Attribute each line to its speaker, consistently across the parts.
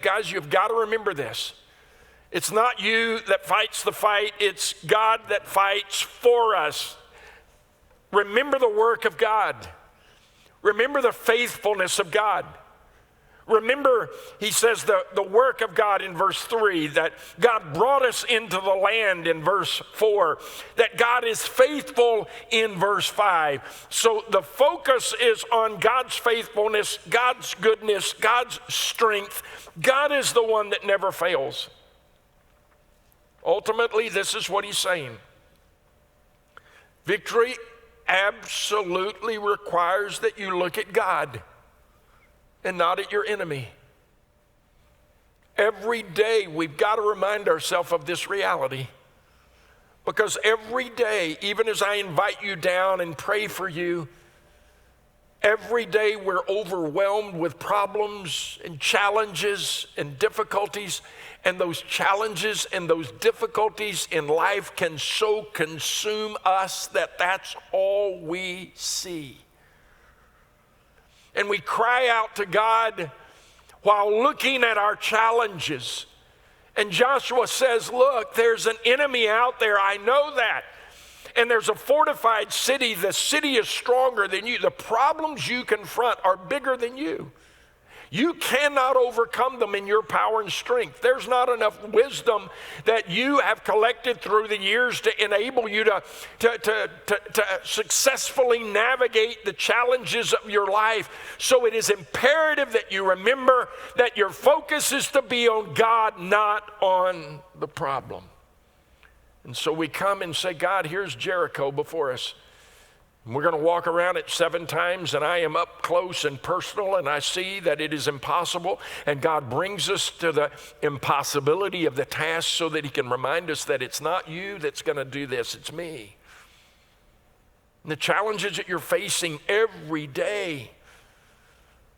Speaker 1: Guys, you've got to remember this. It's not you that fights the fight, it's God that fights for us. Remember the work of God. Remember the faithfulness of God. Remember, he says, the work of God in verse 3, that God brought us into the land in verse 4, that God is faithful in verse 5. So the focus is on God's faithfulness, God's goodness, God's strength. God is the one that never fails. Ultimately, this is what he's saying. Victory absolutely requires that you look at God and not at your enemy. Every day we've got to remind ourselves of this reality, because every day, even as I invite you down and pray for you, every day we're overwhelmed with problems and challenges and difficulties, and those challenges and those difficulties in life can so consume us that that's all we see. And we cry out to God while looking at our challenges. And Joshua says, look, there's an enemy out there, I know that. And there's a fortified city, the city is stronger than you. The problems you confront are bigger than you. You cannot overcome them in your power and strength. There's not enough wisdom that you have collected through the years to enable you to successfully navigate the challenges of your life. So it is imperative that you remember that your focus is to be on God, not on the problem. And so we come and say, God, here's Jericho before us. We're going to walk around it 7 times, and I am up close and personal, and I see that it is impossible. And God brings us to the impossibility of the task so that he can remind us that it's not you that's going to do this, it's me. And the challenges that you're facing every day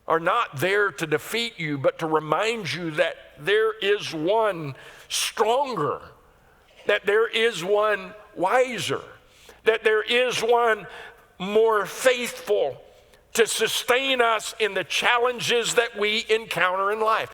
Speaker 1: are not there to defeat you, but to remind you that there is one stronger, that there is one wiser, that there is one more faithful to sustain us in the challenges that we encounter in life.